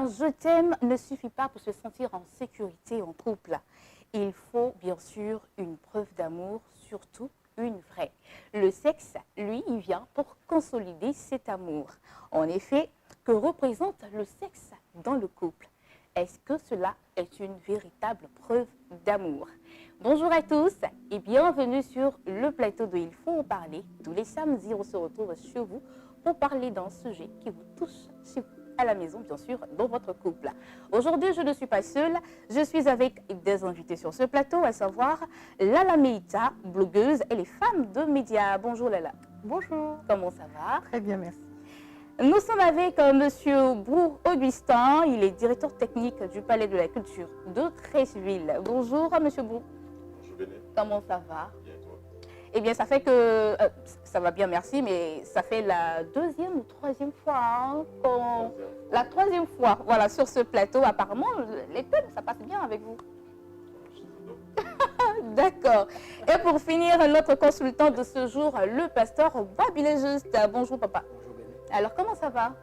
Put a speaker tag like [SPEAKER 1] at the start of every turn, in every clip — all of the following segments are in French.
[SPEAKER 1] un je t'aime ne suffit pas pour se sentir en sécurité en couple. Il faut bien sûr une preuve d'amour, surtout une vraie. Le sexe, lui, il vient pour consolider cet amour. En effet, que représente le sexe dans le couple? Est-ce que cela est une véritable preuve d'amour? Bonjour à tous et bienvenue sur le plateau de Il faut en parler. Tous les samedis, on se retrouve chez vous pour parler d'un sujet qui vous touche chez vous, à la maison, bien sûr, dans votre couple. Aujourd'hui, je ne suis pas seule, je suis avec des invités sur ce plateau, à savoir Lala Meïta, blogueuse, et les femmes de médias. Bonjour Lala.
[SPEAKER 2] Bonjour.
[SPEAKER 1] Comment ça va?
[SPEAKER 2] Très bien, merci.
[SPEAKER 1] Nous sommes avec Monsieur Brou Augustin, il est directeur technique du Palais de la Culture de Treichville. Bonjour Monsieur Brou.
[SPEAKER 3] Bonjour Béné.
[SPEAKER 1] Comment ça va?
[SPEAKER 3] Bien toi?
[SPEAKER 1] Eh bien, ça fait que... ça va bien, merci, mais ça fait la deuxième ou troisième fois la troisième fois, voilà, sur ce plateau. Apparemment, les thèmes, ça passe bien avec vous. D'accord. Et pour finir, notre consultant de ce jour, le pasteur Babilé Juste. Bonjour papa.
[SPEAKER 4] Bonjour Béné.
[SPEAKER 1] Alors, comment ça va?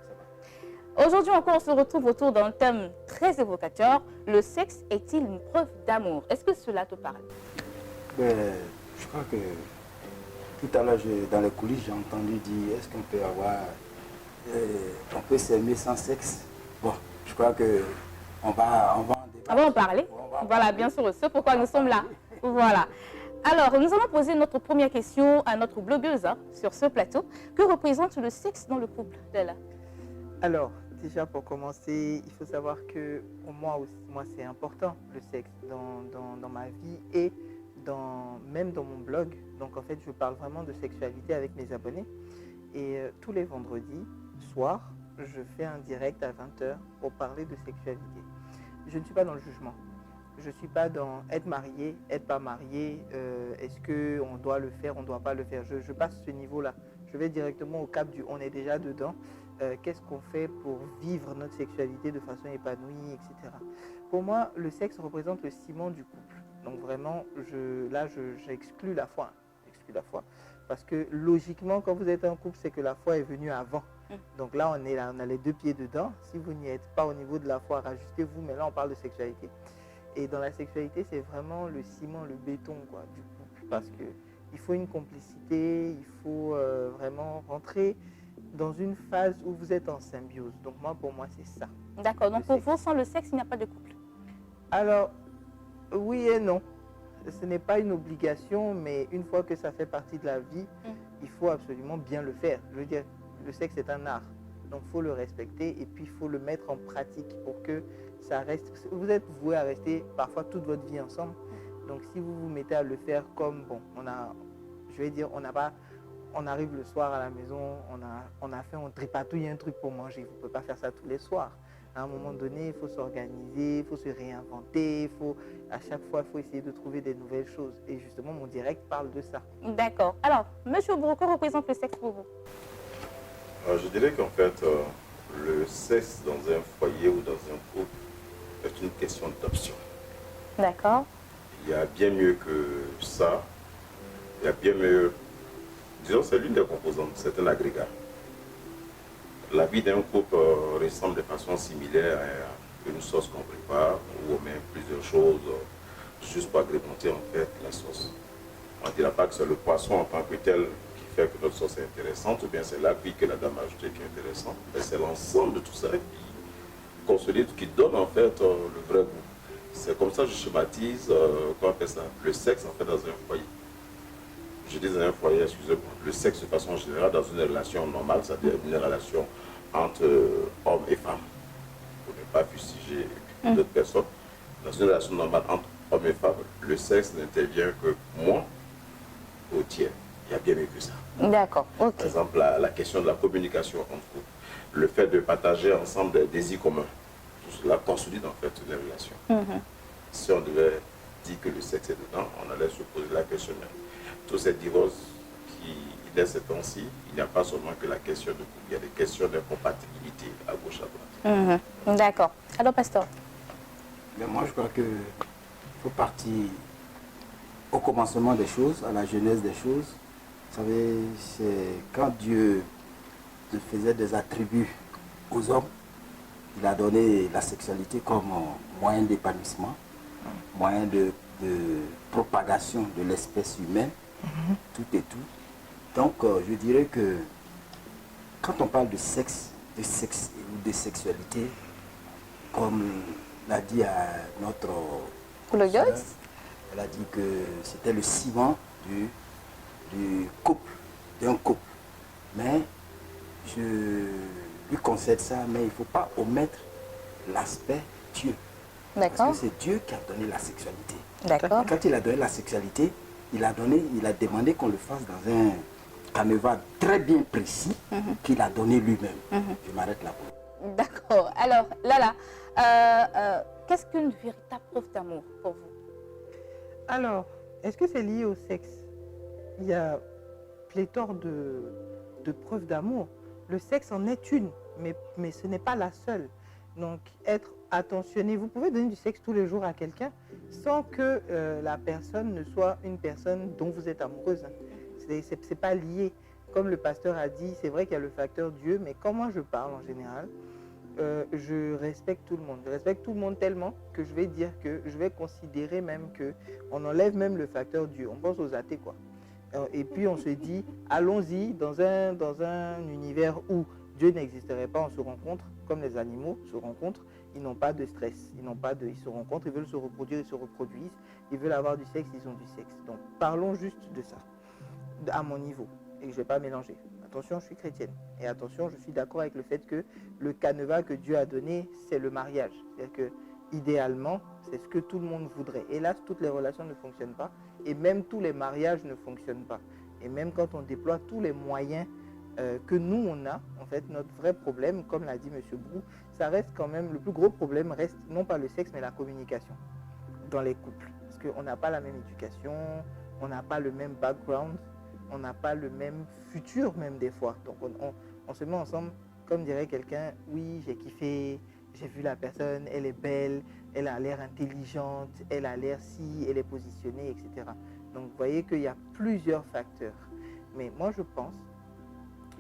[SPEAKER 4] Ça va.
[SPEAKER 1] Aujourd'hui encore, on se retrouve autour d'un thème très évocateur. Le sexe est-il une preuve d'amour? Est-ce que cela te parle?
[SPEAKER 4] Ben, je crois que tout à l'heure, dans les coulisses, j'ai entendu dire est-ce qu'on peut avoir, on peut s'aimer sans sexe? Bon, je crois que on va en débattre.
[SPEAKER 1] On va en parler. Voilà, bien sûr, c'est pourquoi nous sommes là. Voilà. Alors, nous allons poser notre première question à notre blogueuse sur ce plateau. Que représente le sexe dans le couple, Lala?
[SPEAKER 2] Alors, déjà pour commencer, il faut savoir que pour moi aussi, c'est important le sexe dans ma vie et même dans mon blog. Donc en fait, je parle vraiment de sexualité avec mes abonnés. Et tous les vendredis soirs, je fais un direct à 20 h pour parler de sexualité. Je ne suis pas dans le jugement. Je ne suis pas dans être marié, être pas marié, est-ce qu'on doit le faire, on ne doit pas le faire. Je passe ce niveau-là. Je vais directement au cap du on est déjà dedans. Qu'est-ce qu'on fait pour vivre notre sexualité de façon épanouie, etc. Pour moi, le sexe représente le ciment du couple. Donc vraiment, j'exclus la foi. J'exclus la foi. Parce que logiquement, quand vous êtes en couple, c'est que la foi est venue avant. Donc là, on est là, on a les deux pieds dedans. Si vous n'y êtes pas au niveau de la foi, rajustez-vous. Mais là, on parle de sexualité. Et dans la sexualité, c'est vraiment le ciment, le béton quoi, du couple. Parce qu'il faut une complicité, il faut vraiment rentrer dans une phase où vous êtes en symbiose. Donc moi, pour moi, c'est ça.
[SPEAKER 1] D'accord. Donc pour vous, sans le sexe, il n'y a pas de couple?
[SPEAKER 2] Alors, oui et non. Ce n'est pas une obligation, mais une fois que ça fait partie de la vie, il faut absolument bien le faire. Je veux dire, le sexe est un art. Donc il faut le respecter et puis il faut le mettre en pratique pour que ça reste. Vous êtes voué à rester parfois toute votre vie ensemble. Donc si vous vous mettez à le faire comme, bon, on arrive le soir à la maison, on tripatouille un truc pour manger. Vous ne pouvez pas faire ça tous les soirs. À un moment donné, il faut s'organiser, il faut se réinventer, à chaque fois, il faut essayer de trouver des nouvelles choses. Et justement, mon direct parle de ça.
[SPEAKER 1] D'accord. Alors, Monsieur Brou, que représente le sexe pour vous?
[SPEAKER 3] Je dirais qu'en fait, le sexe dans un foyer ou dans un couple est une question d'option.
[SPEAKER 1] D'accord.
[SPEAKER 3] Il y a bien mieux que ça. Il y a bien mieux. Disons, c'est l'une des composantes, c'est un agrégat. La vie d'un couple ressemble de façon similaire à une sauce qu'on prépare, où on met plusieurs choses juste pour agrémenter en fait la sauce. On ne dira pas que c'est le poisson en tant que tel qui fait que notre sauce est intéressante, ou bien c'est la vie que la dame a ajoutée qui est intéressante, mais c'est l'ensemble de tout ça qui consolide, qui donne en fait le vrai goût. C'est comme ça que je schématise, qu'on appelle ça, le sexe en fait dans un foyer. Je dis dans un foyer, excusez-moi, le sexe de façon générale dans une relation normale, c'est-à-dire une relation entre hommes et femmes, pour ne pas fustiger d'autres personnes. Dans une relation normale entre hommes et femmes, le sexe n'intervient que moins au tiers. Il y a bien mieux que ça.
[SPEAKER 1] D'accord, ok.
[SPEAKER 3] Par exemple, la question de la communication entre couples, le fait de partager ensemble des désirs communs, tout cela consolide en fait une relation. Si on devait dire que le sexe est dedans, on allait se poser la question. Tous ces divorces qui naissent ces temps-ci, il n'y a pas seulement que la question de couple, il y a des questions d'incompatibilité à gauche, à droite.
[SPEAKER 1] D'accord. Alors, pasteur?
[SPEAKER 4] Mais moi, je crois qu'il faut partir au commencement des choses, à la genèse des choses. Vous savez, c'est quand Dieu faisait des attributs aux hommes, il a donné la sexualité comme moyen d'épanouissement, moyen de propagation de l'espèce humaine, tout et tout. Donc, je dirais que quand on parle de sexe ou de sexualité, comme l'a dit à notre sœur, elle a dit que c'était le ciment du couple, d'un couple. Mais je lui concède ça, mais il ne faut pas omettre l'aspect Dieu. Parce que c'est Dieu qui a donné la sexualité.
[SPEAKER 1] D'accord.
[SPEAKER 4] Quand il a donné la sexualité, il a demandé qu'on le fasse dans un canevas très bien précis qu'il a donné lui-même. Je m'arrête là.
[SPEAKER 1] D'accord. Alors, Lala, qu'est-ce qu'une véritable preuve d'amour pour vous?
[SPEAKER 2] Alors, est-ce que c'est lié au sexe? Il y a pléthore de preuves d'amour. Le sexe en est une, mais ce n'est pas la seule. Donc, être attentionné, vous pouvez donner du sexe tous les jours à quelqu'un sans que la personne ne soit une personne dont vous êtes amoureuse. C'est pas lié. Comme le pasteur a dit, c'est vrai qu'il y a le facteur Dieu, mais quand moi je parle en général, je respecte tout le monde. Je respecte tout le monde tellement que je vais dire que je vais considérer même qu'on enlève même le facteur Dieu. On pense aux athées, quoi. Et puis on se dit, allons-y dans un univers où Dieu n'existerait pas, on se rencontre, comme les animaux se rencontrent, ils n'ont pas de stress, ils se rencontrent, ils veulent se reproduire, ils se reproduisent, ils veulent avoir du sexe, ils ont du sexe. Donc parlons juste de ça, à mon niveau, et je ne vais pas mélanger. Attention, je suis chrétienne, et attention, je suis d'accord avec le fait que le canevas que Dieu a donné, c'est le mariage. C'est-à-dire que, idéalement, c'est ce que tout le monde voudrait. Hélas, toutes les relations ne fonctionnent pas, et même tous les mariages ne fonctionnent pas. Et même quand on déploie tous les moyens que nous on a, en fait, notre vrai problème, comme l'a dit M. Brou, ça reste quand même, le plus gros problème reste non pas le sexe, mais la communication dans les couples. Parce qu'on n'a pas la même éducation, on n'a pas le même background, on n'a pas le même futur même des fois. Donc on se met ensemble, comme dirait quelqu'un, oui, j'ai kiffé, j'ai vu la personne, elle est belle, elle a l'air intelligente, elle a l'air si, elle est positionnée, etc. Donc vous voyez qu'il y a plusieurs facteurs. Mais moi je pense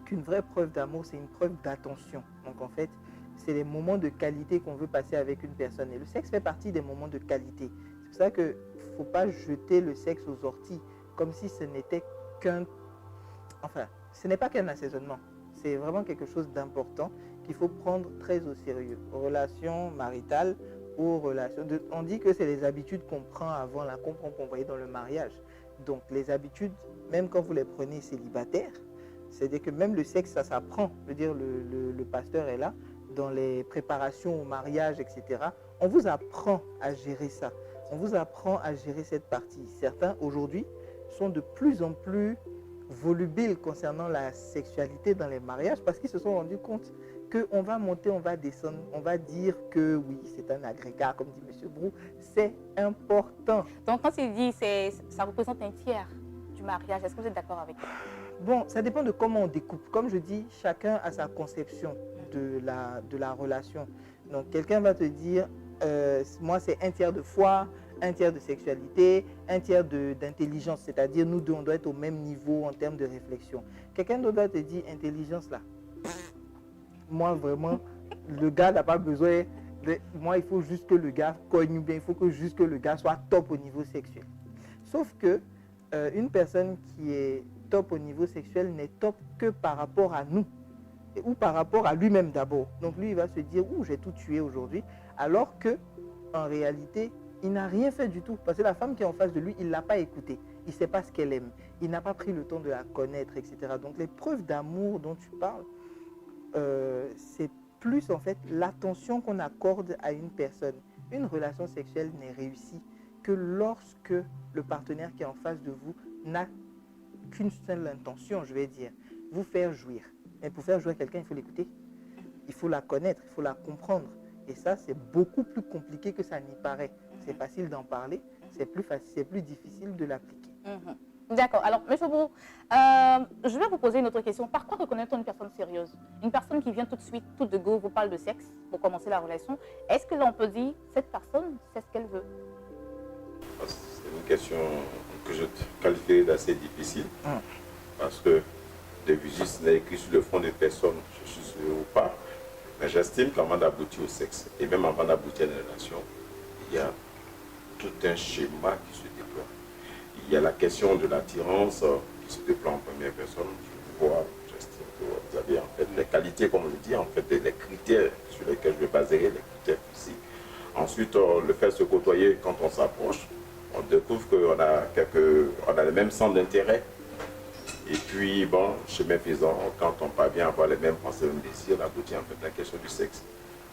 [SPEAKER 2] qu'une vraie preuve d'amour, c'est une preuve d'attention. Donc en fait, c'est les moments de qualité qu'on veut passer avec une personne. Et le sexe fait partie des moments de qualité. C'est pour ça qu'il ne faut pas jeter le sexe aux orties, comme si ce n'était qu'un... Enfin, ce n'est pas qu'un assaisonnement. C'est vraiment quelque chose d'important qu'il faut prendre très au sérieux. Aux relations maritales, aux relations... On dit que c'est les habitudes qu'on prend avant la qu'on voyait dans le mariage. Donc les habitudes, même quand vous les prenez célibataires, c'est-à-dire que même le sexe, ça s'apprend. Je veux dire, le pasteur est là, dans les préparations au mariage, etc. On vous apprend à gérer ça. On vous apprend à gérer cette partie. Certains, aujourd'hui, sont de plus en plus volubiles concernant la sexualité dans les mariages parce qu'ils se sont rendus compte qu'on va monter, on va descendre, on va dire que oui, c'est un agrégat, comme dit M. Brou, c'est important.
[SPEAKER 1] Donc, quand il dit ça représente un tiers du mariage, est-ce que vous êtes d'accord avec ça?
[SPEAKER 2] Bon, ça dépend de comment on découpe. Comme je dis, chacun a sa conception de la relation. Donc, quelqu'un va te dire, moi, c'est un tiers de foi, un tiers de sexualité, un tiers d'intelligence. C'est-à-dire, nous deux, on doit être au même niveau en termes de réflexion. Quelqu'un d'autre va te dire, intelligence, là. Moi, vraiment, le gars n'a pas besoin... Moi, il faut juste que le gars cogne bien. Il faut que juste que le gars soit top au niveau sexuel. Sauf que une personne qui est top au niveau sexuel n'est top que par rapport à nous ou par rapport à lui-même d'abord. Donc lui, il va se dire, ouh, j'ai tout tué aujourd'hui, alors que en réalité, il n'a rien fait du tout. Parce que la femme qui est en face de lui, il ne l'a pas écoutée. Il ne sait pas ce qu'elle aime. Il n'a pas pris le temps de la connaître, etc. Donc les preuves d'amour dont tu parles, c'est plus en fait l'attention qu'on accorde à une personne. Une relation sexuelle n'est réussie que lorsque le partenaire qui est en face de vous n'a qu'une seule intention, je vais dire, vous faire jouir. Mais pour faire jouir quelqu'un, il faut l'écouter, il faut la connaître, il faut la comprendre. Et ça, c'est beaucoup plus compliqué que ça n'y paraît. C'est facile d'en parler, c'est plus difficile de l'appliquer.
[SPEAKER 1] D'accord. Alors, M. Brou, je vais vous poser une autre question. Par quoi reconnaît-on une personne sérieuse? Une personne qui vient tout de suite, tout de go, vous parle de sexe pour commencer la relation. Est-ce que l'on peut dire, cette personne, c'est ce qu'elle veut?
[SPEAKER 3] C'est une question que je qualifierais d'assez difficile. Parce que le vigie n'est écrit sur le front des personnes, je suis sûr ou pas. Mais j'estime qu'avant d'aboutir au sexe, et même avant d'aboutir à une relation, il y a tout un schéma qui se déploie. Il y a la question de l'attirance qui se déploie en première personne. Je vois, j'estime que vous avez en fait les qualités, comme on le dit, en fait, les critères sur lesquels je vais baser, les critères physiques. Ensuite, le fait de se côtoyer quand on s'approche, on découvre qu'on a le même centre d'intérêt. Et puis, bon, chemin faisant, quand on parvient à avoir les mêmes pensées, les mêmes désirs, on aboutit en fait à la question du sexe,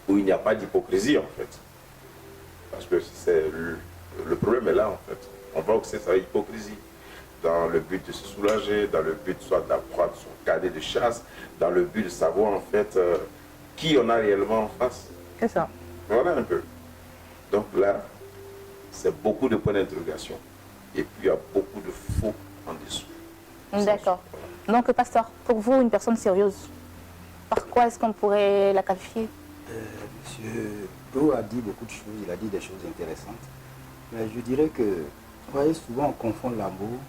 [SPEAKER 3] où il n'y a pas d'hypocrisie en fait. Parce que le problème est là en fait. On voit que c'est ça, l'hypocrisie. Dans le but de se soulager, dans le but soit d'apprendre son cadet de chasse, dans le but de savoir en fait qui on a réellement en face.
[SPEAKER 2] C'est ça.
[SPEAKER 3] Voilà un peu. Donc là, c'est beaucoup de points d'interrogation. Et puis il y a beaucoup de faux en dessous.
[SPEAKER 1] D'accord. Donc, pasteur, pour vous, une personne sérieuse, par quoi est-ce qu'on pourrait la qualifier?
[SPEAKER 4] Monsieur Bro a dit beaucoup de choses, il a dit des choses intéressantes. Mais je dirais que, vous voyez, souvent on confond l'amour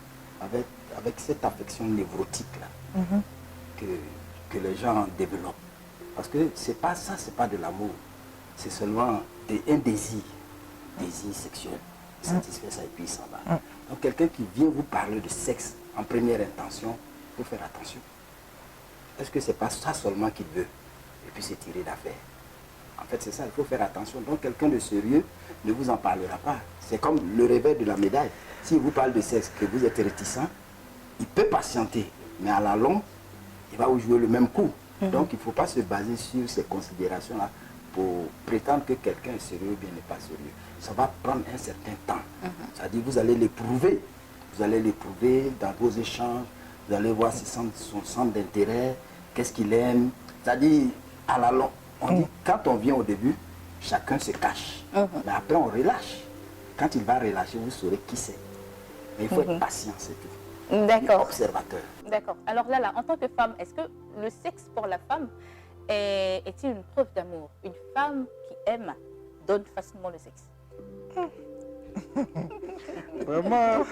[SPEAKER 4] avec cette affection névrotique-là que les gens développent. Parce que c'est pas ça, c'est pas de l'amour. C'est seulement un désir sexuel. Il satisfait ça et puis il s'en va. Donc quelqu'un qui vient vous parler de sexe en première intention, il faut faire attention. Est-ce que c'est pas ça seulement qu'il veut? Et puis c'est tiré d'affaire. En fait, c'est ça, il faut faire attention. Donc quelqu'un de sérieux ne vous en parlera pas. C'est comme le revers de la médaille. S'il vous parle de sexe, que vous êtes réticent, il peut patienter. Mais à la longue, il va vous jouer le même coup. Donc il ne faut pas se baser sur ces considérations-là pour prétendre que quelqu'un est sérieux ou bien n'est pas sérieux. Ça va prendre un certain temps. C'est-à-dire vous allez l'éprouver. Vous allez l'éprouver dans vos échanges. Vous allez voir son centre d'intérêt, qu'est-ce qu'il aime. C'est-à-dire, à la longue, on dit, quand on vient au début, chacun se cache. Mais après, on relâche. Quand il va relâcher, vous saurez qui c'est. Mais il faut être patient, c'est tout.
[SPEAKER 1] D'accord.
[SPEAKER 4] Observateur.
[SPEAKER 1] D'accord. Alors là, en tant que femme, est-ce que le sexe pour la femme est-il une preuve d'amour? Une femme qui aime donne facilement le sexe.
[SPEAKER 2] Vraiment.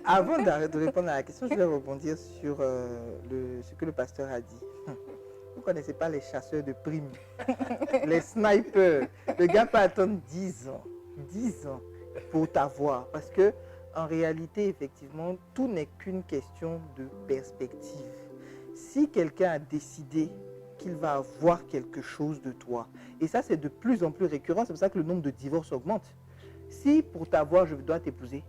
[SPEAKER 2] Avant de répondre à la question, je vais rebondir sur ce que le pasteur a dit. Vous ne connaissez pas les chasseurs de primes, les snipers. Le gars peut attendre 10 ans pour t'avoir. Parce que en réalité, effectivement, tout n'est qu'une question de perspective. Si quelqu'un a décidé qu'il va avoir quelque chose de toi, et ça c'est de plus en plus récurrent, c'est pour ça que le nombre de divorces augmente. Si pour t'avoir, je dois t'épouser,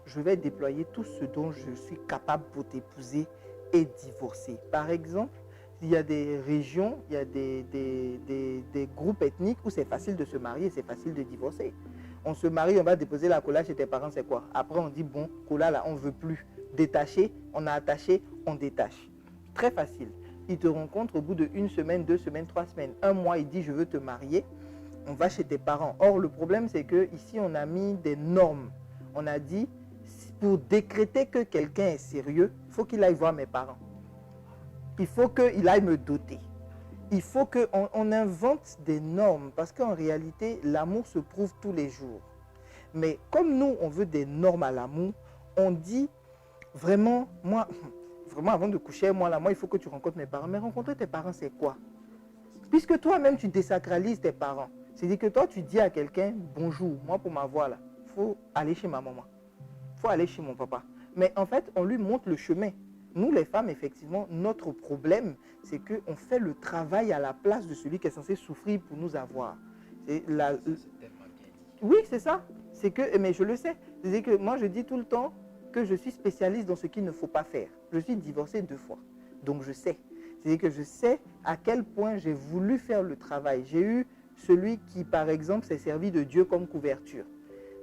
[SPEAKER 2] je vais déployer tout ce dont je suis capable pour t'épouser et divorcer. Par exemple, il y a des régions, il y a des groupes ethniques où c'est facile de se marier, c'est facile de divorcer. On se marie, on va déposer la cola chez tes parents, c'est quoi? Après, on dit, bon, cola là, on ne veut plus. Détaché, on a attaché, on détache. Très facile. Ils te rencontrent au bout de 1 semaine, 2 semaines, 3 semaines, 1 mois, il dit, je veux te marier. On va chez tes parents. Or, le problème, c'est qu'ici, on a mis des normes. On a dit, pour décréter que quelqu'un est sérieux, il faut qu'il aille voir mes parents. Il faut qu'il aille me doter. Il faut qu'on invente des normes. Parce qu'en réalité, l'amour se prouve tous les jours. Mais comme nous, on veut des normes à l'amour, on dit, vraiment, avant de coucher, moi, il faut que tu rencontres mes parents. Mais rencontrer tes parents, c'est quoi? Puisque toi-même, tu désacralises tes parents. C'est-à-dire que toi, tu dis à quelqu'un, bonjour, moi, pour m'avoir là, il faut aller chez ma maman. Il faut aller chez mon papa. Mais en fait, on lui montre le chemin. Nous, les femmes, effectivement, notre problème, c'est qu'on fait le travail à la place de celui qui est censé souffrir pour nous avoir. Oui, c'est ça. C'est que, mais je le sais. C'est que moi, je dis tout le temps que je suis spécialiste dans ce qu'il ne faut pas faire. Je suis divorcée 2 fois. Donc, je sais. C'est-à-dire que je sais à quel point j'ai voulu faire le travail. J'ai eu celui qui, par exemple, s'est servi de Dieu comme couverture.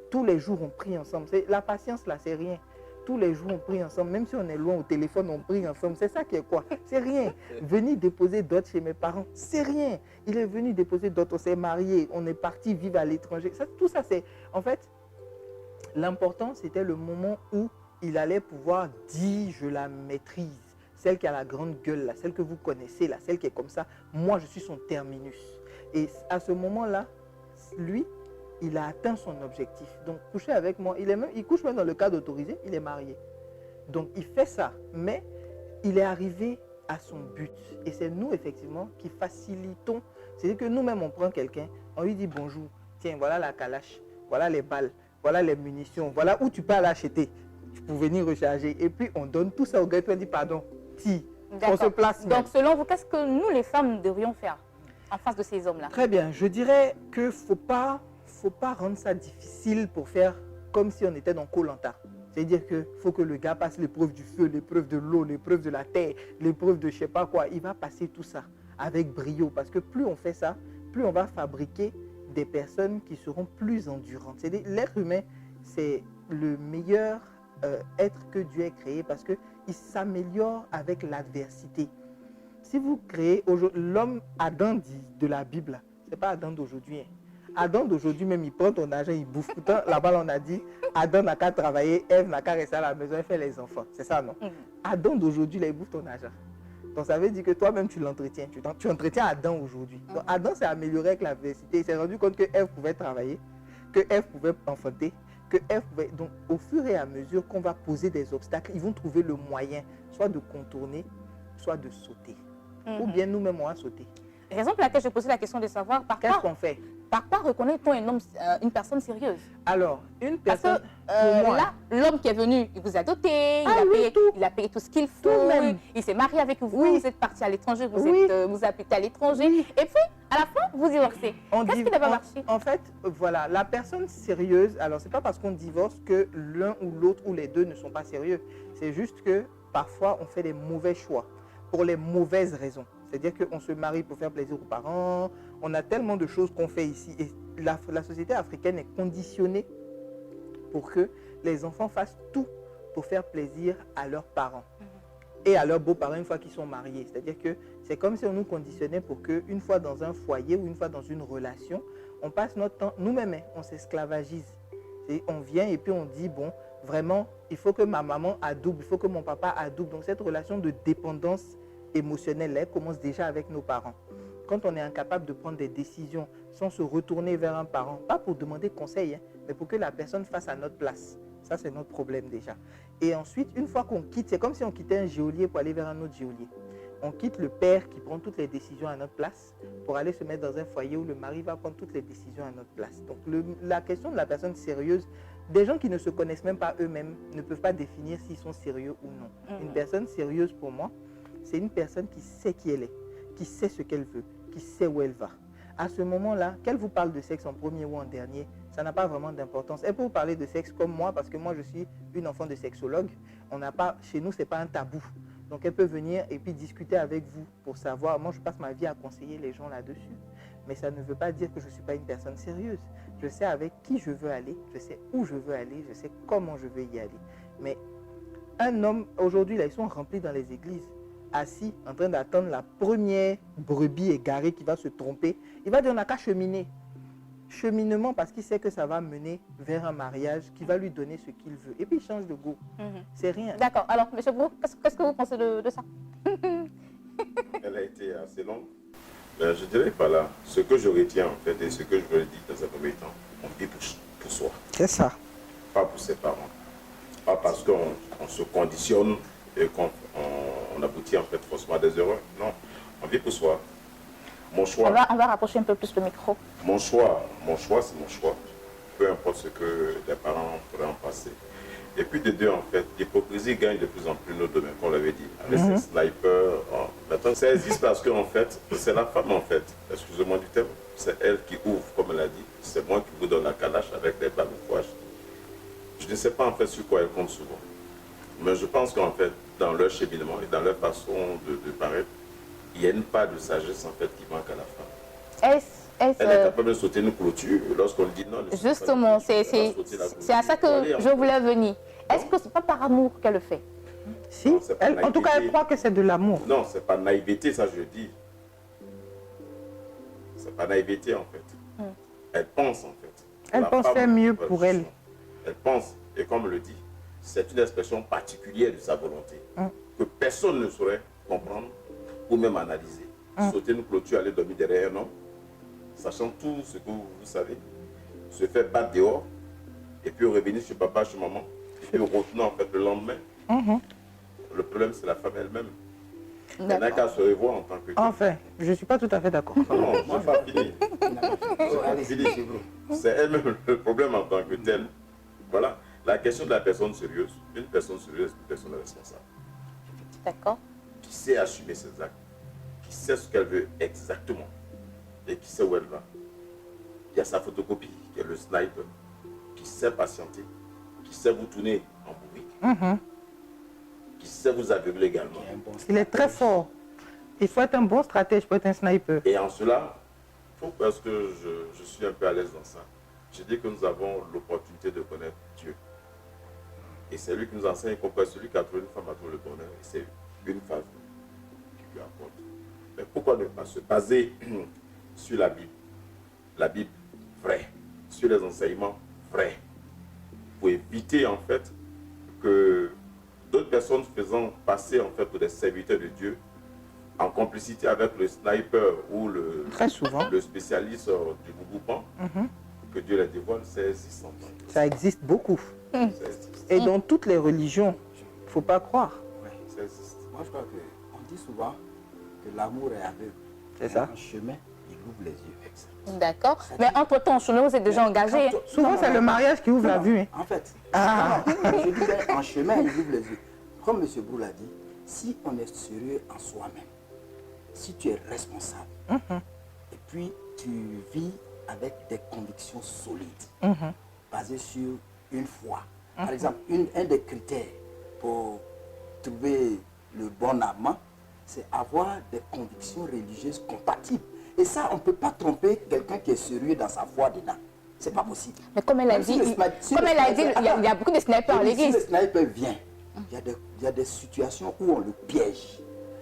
[SPEAKER 2] Tous les jours, on prie ensemble. La patience, là, c'est rien. Tous les jours, on prie ensemble. Même si on est loin au téléphone, on prie ensemble. C'est ça qui est quoi? C'est rien. Venir déposer d'autres chez mes parents, c'est rien. Il est venu déposer d'autres, on s'est marié, on est parti vivre à l'étranger. Tout ça, c'est... En fait, l'important, c'était le moment où il allait pouvoir dire, je la maîtrise. Celle qui a la grande gueule, là, celle que vous connaissez, là, celle qui est comme ça. Moi, je suis son terminus. Et à ce moment-là, lui, il a atteint son objectif. Donc, coucher avec moi, il couche même dans le cadre autorisé, il est marié. Donc, il fait ça. Mais il est arrivé à son but. Et c'est nous, effectivement, qui facilitons. C'est-à-dire que nous-mêmes, on prend quelqu'un, on lui dit bonjour, tiens, voilà la calache, voilà les balles, voilà les munitions, voilà où tu peux aller acheter pour venir recharger. Et puis, on donne tout ça au gars, et puis on dit pardon, si, on se place.
[SPEAKER 1] Donc, selon vous, qu'est-ce que nous, les femmes, nous devrions faire en face de ces hommes-là?
[SPEAKER 2] Très bien, je dirais qu'il ne faut pas rendre ça difficile pour faire comme si on était dans Koh-Lanta. C'est-à-dire qu'il faut que le gars passe l'épreuve du feu, l'épreuve de l'eau, l'épreuve de la terre, l'épreuve de je ne sais pas quoi. Il va passer tout ça avec brio. Parce que plus on fait ça, plus on va fabriquer des personnes qui seront plus endurantes. C'est-à-dire l'être humain, c'est le meilleur être que Dieu ait créé parce qu'il s'améliore avec l'adversité. Si vous créez l'homme Adam dit de la Bible, ce n'est pas Adam d'aujourd'hui. Hein. Adam d'aujourd'hui, même, il prend ton argent, il bouffe. Pourtant, là-bas, on a dit, Adam n'a qu'à travailler, Ève n'a qu'à rester à la maison et faire les enfants. C'est ça, non? Adam d'aujourd'hui, là, il bouffe ton argent. Donc, ça veut dire que toi-même, tu l'entretiens. Tu entretiens Adam aujourd'hui. Donc, Adam s'est amélioré avec l'adversité. Il s'est rendu compte que Ève pouvait travailler, que Ève pouvait enfanter, que Ève pouvait... Donc, au fur et à mesure qu'on va poser des obstacles, ils vont trouver le moyen, soit de contourner, soit de sauter. Ou bien nous-mêmes, on va sauter.
[SPEAKER 1] Raison pour laquelle je posais la question de savoir
[SPEAKER 2] qu'est-ce qu'on fait?
[SPEAKER 1] Par quoi reconnaît-on une personne sérieuse?
[SPEAKER 2] Alors, une personne...
[SPEAKER 1] Parce que là, l'homme qui est venu, il vous a doté, il a payé tout ce qu'il faut, il s'est marié avec vous, vous êtes parti à l'étranger, vous habitez à l'étranger, et puis à la fin, vous divorcez. Qu'est-ce qui n'a pas marché?
[SPEAKER 2] En fait, voilà, la personne sérieuse, alors c'est pas parce qu'on divorce que l'un ou l'autre ou les deux ne sont pas sérieux. C'est juste que parfois, on fait des mauvais choix pour les mauvaises raisons. C'est-à-dire qu'on se marie pour faire plaisir aux parents. On a tellement de choses qu'on fait ici. Et la société africaine est conditionnée pour que les enfants fassent tout pour faire plaisir à leurs parents et à leurs beaux-parents une fois qu'ils sont mariés. C'est-à-dire que c'est comme si on nous conditionnait pour qu'une fois dans un foyer ou une fois dans une relation, on passe notre temps, nous-mêmes, on s'esclavagise. On vient et puis on dit, bon, vraiment, il faut que ma maman adoube, il faut que mon papa adoube. Donc cette relation de dépendance émotionnelle, elle commence déjà avec nos parents. Quand on est incapable de prendre des décisions sans se retourner vers un parent, pas pour demander conseil, hein, mais pour que la personne fasse à notre place. Ça, c'est notre problème déjà. Et ensuite, une fois qu'on quitte, c'est comme si on quittait un geôlier pour aller vers un autre geôlier. On quitte le père qui prend toutes les décisions à notre place pour aller se mettre dans un foyer où le mari va prendre toutes les décisions à notre place. Donc la question de la personne sérieuse, des gens qui ne se connaissent même pas eux-mêmes ne peuvent pas définir s'ils sont sérieux ou non. Une personne sérieuse pour moi, c'est une personne qui sait qui elle est, qui sait ce qu'elle veut, qui sait où elle va. À ce moment-là, qu'elle vous parle de sexe en premier ou en dernier, ça n'a pas vraiment d'importance. Elle peut vous parler de sexe comme moi, parce que moi je suis une enfant de sexologue. Chez nous, ce n'est pas un tabou. Donc elle peut venir et puis discuter avec vous pour savoir. Moi, je passe ma vie à conseiller les gens là-dessus. Mais ça ne veut pas dire que je ne suis pas une personne sérieuse. Je sais avec qui je veux aller, je sais où je veux aller, je sais comment je veux y aller. Mais un homme, aujourd'hui, là, ils sont remplis dans les églises, assis, en train d'attendre la première brebis égarée qui va se tromper. Il va dire, on n'a qu'à cheminer. Cheminement parce qu'il sait que ça va mener vers un mariage qui va lui donner ce qu'il veut. Et puis il change de goût. C'est rien.
[SPEAKER 1] D'accord. Alors, M. Brou, qu'est-ce que vous pensez de ça?
[SPEAKER 3] Elle a été assez longue. Ben, je dirais pas là. Ce que je retiens en fait et ce que je veux dire dans un premier temps, on vit pour soi.
[SPEAKER 2] C'est ça.
[SPEAKER 3] Pas pour ses parents. Pas parce qu'on se conditionne et qu'on aboutit en fait forcément à des erreurs. Non, on vit pour soi. Mon choix.
[SPEAKER 1] On va rapprocher un peu plus le micro.
[SPEAKER 3] Mon choix, c'est mon choix. Peu importe ce que les parents pourraient en passer. Et puis de deux, en fait, l'hypocrisie gagne de plus en plus nos domaines, comme on l'avait dit. Avec ces snipers, maintenant, ça existe parce que, en fait, c'est la femme, en fait. Excusez-moi du terme. C'est elle qui ouvre, comme elle a dit. C'est moi qui vous donne la calache avec des balles au foie. Je ne sais pas, en fait, sur quoi elle compte souvent. Mais je pense qu'en fait, dans leur cheminement et dans leur façon de paraître, il y a une part de sagesse en fait qui manque à la femme. Elle est capable de sauter une clôture lorsqu'on lui dit non.
[SPEAKER 1] Justement, c'est à ça que je voulais venir. Est-ce que ce n'est pas par amour qu'elle le fait?
[SPEAKER 2] Si, non, en tout cas, elle croit que c'est de l'amour.
[SPEAKER 3] Non, c'est pas naïveté, ça je dis. C'est pas naïveté en fait. Elle pense en fait.
[SPEAKER 2] Elle pensait mieux pour elle.
[SPEAKER 3] Elle pense, et comme le dit, c'est une expression particulière de sa volonté que personne ne saurait comprendre ou même analyser. Sauter une clôture, aller dormir derrière un homme, sachant tout ce que vous savez, se faire battre dehors, et puis revenir chez papa, chez maman, et retenir en fait le lendemain. Le problème, c'est la femme elle-même. Il n'y en a qu'à se revoir en tant que tel.
[SPEAKER 2] Enfin, je ne suis pas tout à fait d'accord.
[SPEAKER 3] Non, je n'ai pas fini.
[SPEAKER 4] Allez,
[SPEAKER 3] Fini. C'est elle-même le problème en tant que tel. Voilà. La question de la personne sérieuse. Une personne sérieuse, une personne responsable.
[SPEAKER 1] D'accord.
[SPEAKER 3] Qui sait assumer ses actes, qui sait ce qu'elle veut exactement et qui sait où elle va. Il y a sa photocopie, qui est le sniper, qui sait patienter, qui sait vous tourner en bourrique, qui sait vous aveugler également.
[SPEAKER 2] Il est très fort. Il faut être un bon stratège pour être un sniper.
[SPEAKER 3] Et en cela, parce que je suis un peu à l'aise dans ça, je dis que nous avons l'opportunité de connaître Dieu. Et c'est lui qui nous enseigne pourquoi celui qui a trouvé une femme a trouvé le bonheur. Et c'est une femme qui lui apporte. Mais pourquoi ne pas se baser sur la Bible vraie, sur les enseignements vrais, pour éviter en fait que d'autres personnes faisant passer en fait pour des serviteurs de Dieu, en complicité avec le sniper ou
[SPEAKER 2] Très souvent.
[SPEAKER 3] le spécialiste du bouboupan, que Dieu les dévoile, c'est existant.
[SPEAKER 2] Ça existe beaucoup.
[SPEAKER 3] Ça existe.
[SPEAKER 2] Et dans toutes les religions, il ne faut pas croire.
[SPEAKER 4] Ouais.
[SPEAKER 3] Ça existe.
[SPEAKER 4] Moi, je crois qu'on dit souvent que l'amour est aveugle.
[SPEAKER 2] C'est ça.
[SPEAKER 4] En chemin, il ouvre les yeux.
[SPEAKER 1] D'accord. Mais entre-temps, chemin, vous êtes déjà engagé. Hein.
[SPEAKER 2] Souvent, c'est le mariage qui ouvre la vue. Hein.
[SPEAKER 4] En fait,
[SPEAKER 2] Ah.
[SPEAKER 4] je disais, en chemin, il ouvre les yeux. Comme M. Brou l'a dit, si on est sérieux en soi-même, si tu es responsable, et puis tu vis avec des convictions solides, basées sur une foi. Par exemple, un des critères pour trouver le bon amant, c'est avoir des convictions religieuses compatibles. Et ça, on ne peut pas tromper quelqu'un qui est sérieux dans sa foi dedans. C'est pas possible.
[SPEAKER 1] Mais comme elle a
[SPEAKER 4] Même
[SPEAKER 1] dit,
[SPEAKER 4] si le sniper-
[SPEAKER 1] il y a beaucoup de snipers à
[SPEAKER 4] si
[SPEAKER 1] l'église.
[SPEAKER 4] le sniper vient, il y a des situations où on le piège.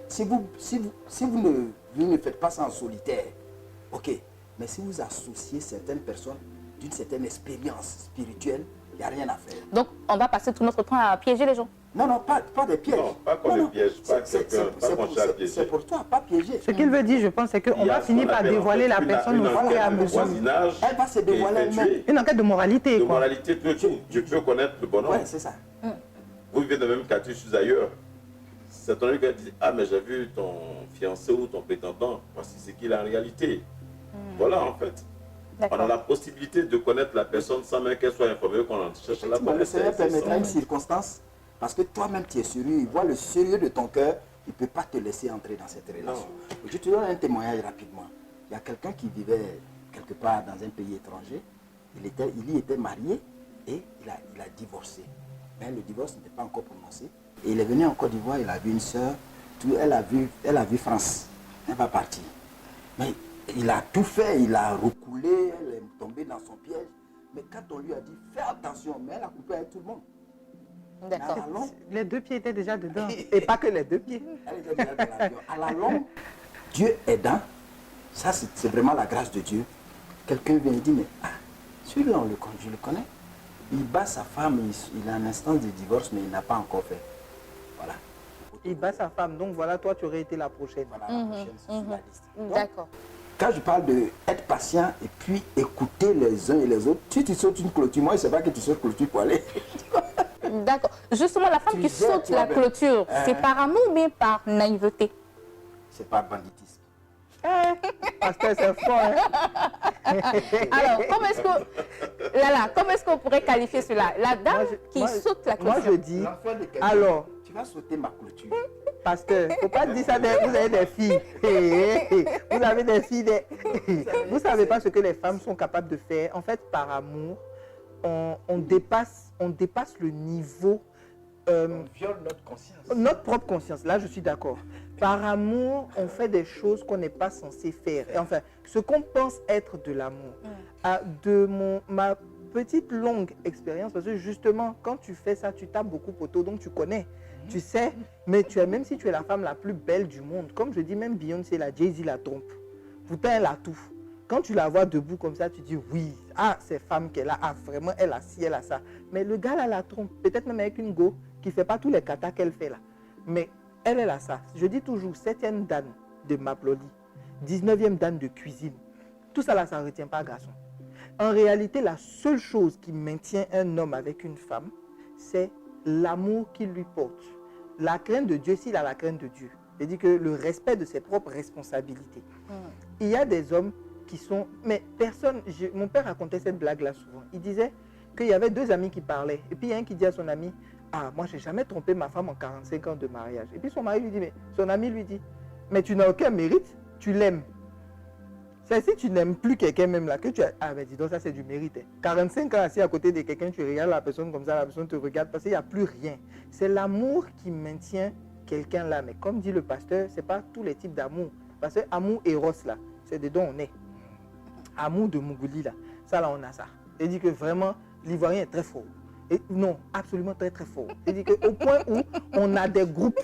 [SPEAKER 4] Si vous ne faites pas ça en solitaire, ok. Mais si vous associez certaines personnes d'une certaine expérience spirituelle, il n'y a rien à faire.
[SPEAKER 1] Donc, on va passer tout notre temps à piéger les gens.
[SPEAKER 4] Non, non, pas des pièges.
[SPEAKER 3] Non, pas qu'on les piège, pas quelqu'un, pas qu'on cherche à piéger.
[SPEAKER 4] C'est pour toi, pas piéger.
[SPEAKER 2] Ce qu'il veut dire, je pense, c'est qu'on
[SPEAKER 3] Il y a
[SPEAKER 2] va
[SPEAKER 3] ce
[SPEAKER 2] finir
[SPEAKER 3] qu'on
[SPEAKER 2] par
[SPEAKER 3] appelle,
[SPEAKER 2] dévoiler
[SPEAKER 3] en
[SPEAKER 2] la
[SPEAKER 3] fait,
[SPEAKER 2] personne au fur et à
[SPEAKER 3] enquête de
[SPEAKER 2] mesure.
[SPEAKER 3] voisinage
[SPEAKER 4] Elle va se dévoiler
[SPEAKER 3] qui est
[SPEAKER 4] elle-même.
[SPEAKER 3] effectuée.
[SPEAKER 2] Une enquête de moralité,
[SPEAKER 3] De
[SPEAKER 2] quoi.
[SPEAKER 3] moralité, tu peux connaître le bonhomme.
[SPEAKER 4] Ouais, c'est ça.
[SPEAKER 3] Vous vivez dans le même quartier, je suis ailleurs. C'est ton ami qui va dire, ah mais j'ai vu ton fiancé ou ton prétendant, voici ce qu'il a en réalité. Voilà en fait. On a
[SPEAKER 1] D'accord.
[SPEAKER 3] la possibilité de connaître la personne sans même qu'elle soit informée qu'on en cherche la
[SPEAKER 4] Le Seigneur permettra une
[SPEAKER 3] connaissance.
[SPEAKER 4] circonstance, parce que toi-même tu es sérieux, il voit le sérieux de ton cœur, il ne peut pas te laisser entrer dans cette relation. Je te donne un témoignage rapidement. Il y a quelqu'un qui vivait quelque part dans un pays étranger, il y était marié et il a divorcé. Mais le divorce n'était pas encore prononcé. Et il est venu en Côte d'Ivoire, il a vu une soeur, elle a vu France, elle va partir. Mais il a tout fait, il a recoulé, elle est tombée dans son piège. Mais quand on lui a dit, fais attention, mais elle a coupé avec tout le monde.
[SPEAKER 1] D'accord.
[SPEAKER 4] À la longue,
[SPEAKER 2] Les deux pieds étaient déjà dedans. Et pas que les deux pieds.
[SPEAKER 4] elle était déjà dans l'avion. À la longue, Dieu aidant, ça c'est vraiment la grâce de Dieu. Quelqu'un vient et dit, mais celui-là, je le connais. Il bat sa femme, il a un instance de divorce, mais il n'a pas encore fait. Voilà.
[SPEAKER 2] Il bat sa femme, donc voilà, toi, tu aurais été la prochaine.
[SPEAKER 4] Voilà, la prochaine, c'est sur la liste. Donc,
[SPEAKER 1] D'accord.
[SPEAKER 4] quand je parle d'être patient et puis écouter les uns et les autres, si tu sautes une clôture, moi je ne sais pas que tu sautes clôture pour aller.
[SPEAKER 1] D'accord. Justement, la femme
[SPEAKER 4] Tu
[SPEAKER 1] qui
[SPEAKER 4] gères
[SPEAKER 1] saute la
[SPEAKER 4] toi-même.
[SPEAKER 1] clôture, c'est par amour ou bien par naïveté?
[SPEAKER 4] C'est pas banditisme.
[SPEAKER 2] Pasteur, c'est fort, hein.
[SPEAKER 1] Alors, comment est-ce qu'on pourrait qualifier cela? La dame qui saute la clôture.
[SPEAKER 2] Moi, je dis,
[SPEAKER 4] L'enfant de quelqu'un,
[SPEAKER 2] alors,
[SPEAKER 4] tu vas sauter ma clôture.
[SPEAKER 2] pasteur, faut pas dire ça, vous avez des filles. Vous avez des filles. Vous savez pas ce que les femmes sont capables de faire. En fait, par amour, on dépasse le niveau,
[SPEAKER 4] On viole notre conscience.
[SPEAKER 2] notre propre conscience. Là, je suis d'accord. Par amour, on fait des choses qu'on n'est pas censé faire. Et enfin, ce qu'on pense être de l'amour. Ma petite longue expérience, parce que justement, quand tu fais ça, tu tapes beaucoup poteau, donc tu connais. Tu sais, mais même si tu es la femme la plus belle du monde, comme je dis, même Beyoncé, la Jay-Z la trompe. Pourtant, elle a tout. Quand tu la vois debout comme ça, tu dis oui, c'est femme qu'elle a, vraiment, elle a ci, elle a ça. Mais le gars là la trompe, peut-être même avec une go qui ne fait pas tous les katas qu'elle fait là. Mais elle a ça. Je dis toujours, 7e dan de Maploli, 19e dan de cuisine. Tout ça là, ça ne retient pas garçon. En réalité, la seule chose qui maintient un homme avec une femme, c'est l'amour qu'il lui porte. La crainte de Dieu, s'il a la crainte de Dieu, C'est-à-dire que le respect de ses propres responsabilités. Il y a des hommes qui sont... Mais personne... Mon père racontait cette blague-là souvent. Il disait qu'il y avait deux amis qui parlaient. Et puis il y a un qui dit à son ami, ah, moi, je n'ai jamais trompé ma femme en 45 ans de mariage. Et puis son mari lui dit, mais son ami lui dit, mais tu n'as aucun mérite, tu l'aimes. C'est si tu n'aimes plus quelqu'un même là, que tu as... Ah, ben dis donc, ça c'est du mérite. Hein. 45 ans assis à côté de quelqu'un, tu regardes la personne comme ça, la personne te regarde parce qu'il n'y a plus rien. C'est l'amour qui maintient quelqu'un là. Mais comme dit le pasteur, ce n'est pas tous les types d'amour. Parce que amour éros là, c'est dedans on est. Amour de Mougouli là, ça là on a ça. Il dit que vraiment, l'Ivoirien est très fort. Et non, absolument très très fort. Il dit qu'au point où on a des groupes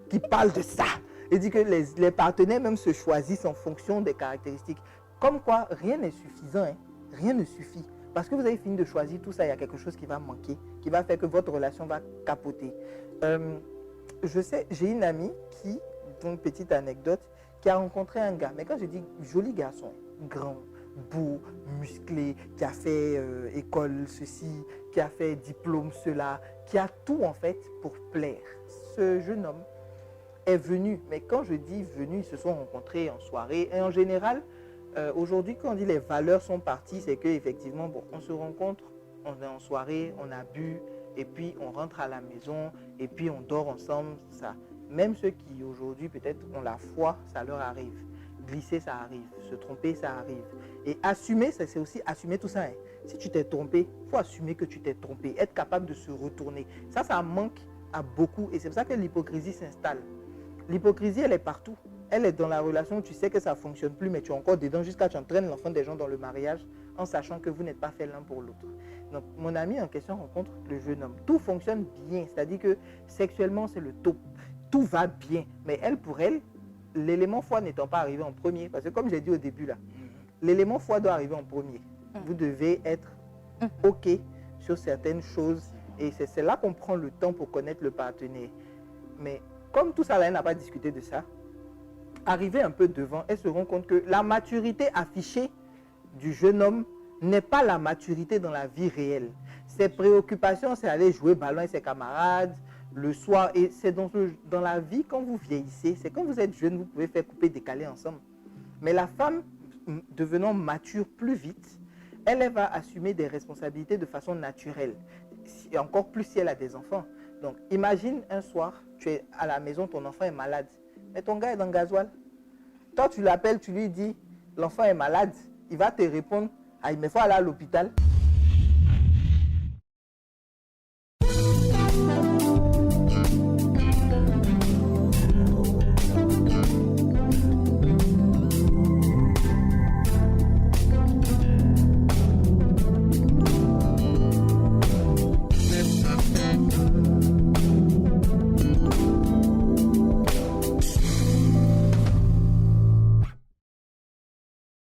[SPEAKER 2] qui parlent de ça. Il dit que les partenaires même se choisissent en fonction des caractéristiques. Comme quoi, rien n'est suffisant. Hein. Rien ne suffit. Parce que vous avez fini de choisir tout ça, il y a quelque chose qui va manquer, qui va faire que votre relation va capoter. Je sais, j'ai une amie qui, une petite anecdote, qui a rencontré un gars. Mais quand je dis joli garçon, grand, beau, musclé, qui a fait école ceci, qui a fait diplôme cela, qui a tout en fait pour plaire. Ce jeune homme est venu, mais quand je dis venu, ils se sont rencontrés en soirée. Et en général, aujourd'hui, quand on dit les valeurs sont parties, c'est qu'effectivement, bon, on se rencontre, on est en soirée, on a bu, et puis on rentre à la maison, et puis on dort ensemble. Ça. Même ceux qui aujourd'hui peut-être ont la foi, ça leur arrive. Glisser, ça arrive. Se tromper, ça arrive. Et assumer, c'est aussi assumer tout ça. Hein. Si tu t'es trompé, il faut assumer que tu t'es trompé. Être capable de se retourner. Ça manque à beaucoup. Et c'est pour ça que l'hypocrisie s'installe. L'hypocrisie, elle est partout. Elle est dans la relation où tu sais que ça ne fonctionne plus, mais tu es encore dedans jusqu'à tu entraînes l'enfant des gens dans le mariage en sachant que vous n'êtes pas fait l'un pour l'autre. Donc, mon ami en question rencontre le jeune homme. Tout fonctionne bien. C'est-à-dire que sexuellement, c'est le top. Tout va bien. Mais elle, pour elle, l'élément foi n'étant pas arrivé en premier, parce que comme j'ai dit au début là, l'élément foi doit arriver en premier. Vous devez être OK sur certaines choses et c'est là qu'on prend le temps pour connaître le partenaire. Mais comme tout ça là, elle n'a pas discuté de ça, arrivée un peu devant, elle se rend compte que la maturité affichée du jeune homme n'est pas la maturité dans la vie réelle. Ses préoccupations, c'est aller jouer ballon avec ses camarades, le soir, et c'est dans la vie, quand vous vieillissez, c'est quand vous êtes jeune, vous pouvez faire couper, décaler ensemble. Mais la femme, devenant mature plus vite, elle va assumer des responsabilités de façon naturelle. Et encore plus si elle a des enfants. Donc, imagine un soir, tu es à la maison, ton enfant est malade. Mais ton gars est dans le gasoil. Toi, tu l'appelles, tu lui dis, l'enfant est malade. Il va te répondre, ah, il me faut aller à l'hôpital.